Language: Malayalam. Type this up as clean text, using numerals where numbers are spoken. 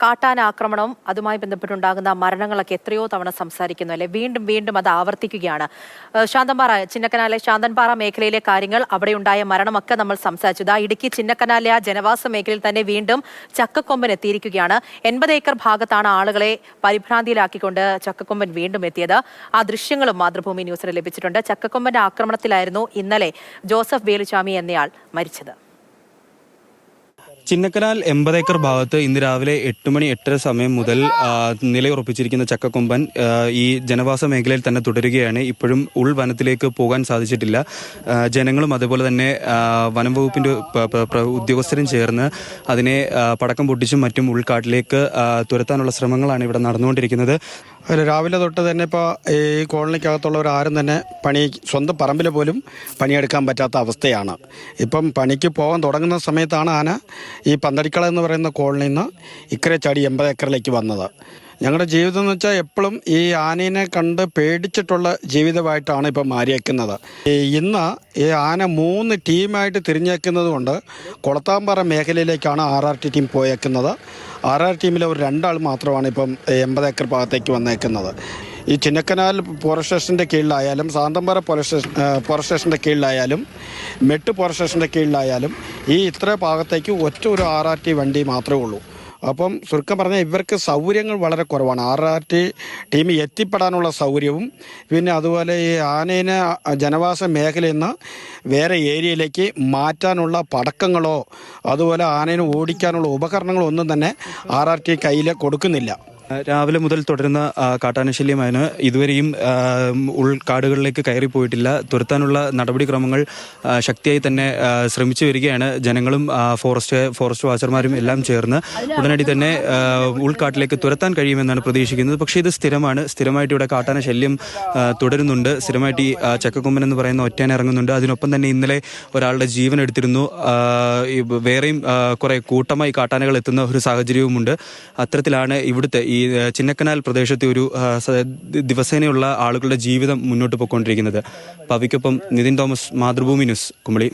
കാട്ടാന ആക്രമണവും അതുമായി ബന്ധപ്പെട്ടുണ്ടാകുന്ന മരണങ്ങളൊക്കെ എത്രയോ തവണ സംസാരിക്കുന്നു അല്ലെ, വീണ്ടും വീണ്ടും അത് ആവർത്തിക്കുകയാണ്. ശാന്തൻപാറ, ചിന്നക്കനാലെ ശാന്തൻപാറ മേഖലയിലെ കാര്യങ്ങൾ, അവിടെ ഉണ്ടായ മരണമൊക്കെ നമ്മൾ സംസാരിച്ചു. ഇടുക്കി ചിന്നക്കനാലെ ആ ജനവാസ മേഖലയിൽ തന്നെ വീണ്ടും ചക്കക്കൊമ്പൻ എത്തിയിരിക്കുകയാണ്. 80 ഏക്കർ ഭാഗത്താണ് ആളുകളെ പരിഭ്രാന്തിയിലാക്കിക്കൊണ്ട് ചക്കക്കൊമ്പൻ വീണ്ടും എത്തിയത്. ആ ദൃശ്യങ്ങളും മാതൃഭൂമി ന്യൂസിന് ലഭിച്ചിട്ടുണ്ട്. ചക്കക്കൊമ്പന്റെ ആക്രമണത്തിലായിരുന്നു ഇന്നലെ ജോസഫ് വേലുചാമി എന്നയാൾ മരിച്ചത്. ചിന്നക്കനാൽ 80 ഏക്കർ ഭാഗത്ത് ഇന്ന് രാവിലെ 8 മണി 8:30 സമയം മുതൽ നിലയുറപ്പിച്ചിരിക്കുന്ന ചക്കക്കൊമ്പൻ ഈ ജനവാസ മേഖലയിൽ തന്നെ തുടരുകയാണ്. ഇപ്പോഴും ഉൾവനത്തിലേക്ക് പോകാൻ സാധിച്ചിട്ടില്ല. ജനങ്ങളും അതുപോലെ തന്നെ വനം വകുപ്പിന്റെ ഉദ്യോഗസ്ഥരും ചേർന്ന് അതിനെ പടക്കം പൊട്ടിച്ചും മറ്റും ഉൾക്കാട്ടിലേക്ക് തുരത്താനുള്ള ശ്രമങ്ങളാണ് ഇവിടെ നടന്നുകൊണ്ടിരിക്കുന്നത്. രാവിലെ തൊട്ട് തന്നെ ഇപ്പോൾ ഈ കോളനിക്കകത്തുള്ളവർ ആരും തന്നെ സ്വന്തം പറമ്പിൽ പോലും പണിയെടുക്കാൻ പറ്റാത്ത അവസ്ഥയാണ്. ഇപ്പം പണിക്ക് പോകാൻ തുടങ്ങുന്ന സമയത്താണ് ആന ഈ പന്തടിക്കള എന്ന് പറയുന്ന കോളനിയിൽ നിന്ന് ഇക്കരെ ചാടി 80 ഏക്കറിലേക്ക് വന്നത്. ഞങ്ങളുടെ ജീവിതം എന്ന് വെച്ചാൽ എപ്പോഴും ഈ ആനയെ കണ്ട് പേടിച്ചിട്ടുള്ള ജീവിതമായിട്ടാണ് ഇപ്പം മാറിയേക്കുന്നത്. ഇന്ന് ഈ ആന 3 ടീമായിട്ട് തിരിഞ്ഞേക്കുന്നത് കൊണ്ട് കൊളത്താമ്പാറ മേഖലയിലേക്കാണ് RRT ടീം പോയേക്കുന്നത്. RR ടീമിലെ ഒരു 2 ആൾ മാത്രമാണ് ഇപ്പം 80 ഏക്കർ ഭാഗത്തേക്ക് വന്നേക്കുന്നത്. ഈ ചിന്നക്കനാൽ ഫോറസ്റ്റ് സ്റ്റേഷൻ്റെ കീഴിലായാലും സാന്തമ്പാറ ഫോറസ്റ്റ് സ്റ്റേഷൻ്റെ കീഴിലായാലും മെട്ട് ഫോറസ്റ്റ് സ്റ്റേഷൻ്റെ കീഴിലായാലും ഈ ഇത്ര ഭാഗത്തേക്ക് ഒരു RRT വണ്ടി മാത്രമേ ഉള്ളൂ. അപ്പം ചുരുക്കം പറഞ്ഞാൽ ഇവർക്ക് സൗകര്യങ്ങൾ വളരെ കുറവാണ്. RRT ടീം എത്തിപ്പെടാനുള്ള സൗകര്യവും പിന്നെ അതുപോലെ ഈ ആനേനെ ജനവാസ മേഖലയിൽ നിന്ന് വേറെ ഏരിയയിലേക്ക് മാറ്റാനുള്ള പടക്കങ്ങളോ അതുപോലെ ആനേനെ ഓടിക്കാനുള്ള ഉപകരണങ്ങളോ ഒന്നും തന്നെ RRT കയ്യിൽ കൊടുക്കുന്നില്ല. രാവിലെ മുതൽ തുടരുന്ന കാട്ടാനശല്യമാണ്. ഇതുവരെയും ഉൾക്കാടുകളിലേക്ക് കയറിപ്പോയിട്ടില്ല. തുരത്താനുള്ള നടപടിക്രമങ്ങൾ ശക്തിയായി തന്നെ ശ്രമിച്ചു വരികയാണ്. ജനങ്ങളും ഫോറസ്റ്റ് വാച്ചർമാരും എല്ലാം ചേർന്ന് ഉടനടി തന്നെ ഉൾക്കാട്ടിലേക്ക് തുരത്താൻ കഴിയുമെന്നാണ് പ്രതീക്ഷിക്കുന്നത്. പക്ഷേ ഇത് സ്ഥിരമായിട്ട് ഇവിടെ കാട്ടാനശല്യം തുടരുന്നുണ്ട്. സ്ഥിരമായിട്ട് ഈ ചക്കക്കൊമ്പൻ എന്ന് പറയുന്ന ഒറ്റയാൻ ഇറങ്ങുന്നുണ്ട്. അതിനൊപ്പം തന്നെ ഇന്നലെ ഒരാളുടെ ജീവൻ എടുത്തിരുന്നു. വേറെയും കുറെ കൂട്ടമായി കാട്ടാനകൾ എത്തുന്ന ഒരു സാഹചര്യവുമുണ്ട്. അത്തരത്തിലാണ് ഇവിടുത്തെ ഈ ചിന്നക്കനാൽ പ്രദേശത്തെ ഒരു ദിവസേനയുള്ള ആളുകളുടെ ജീവിതം മുന്നോട്ട് പോയിക്കൊണ്ടിരിക്കുന്നത്. പവിക്കൊപ്പം നിതിൻ തോമസ്, മാതൃഭൂമി ന്യൂസ്, കുമളി.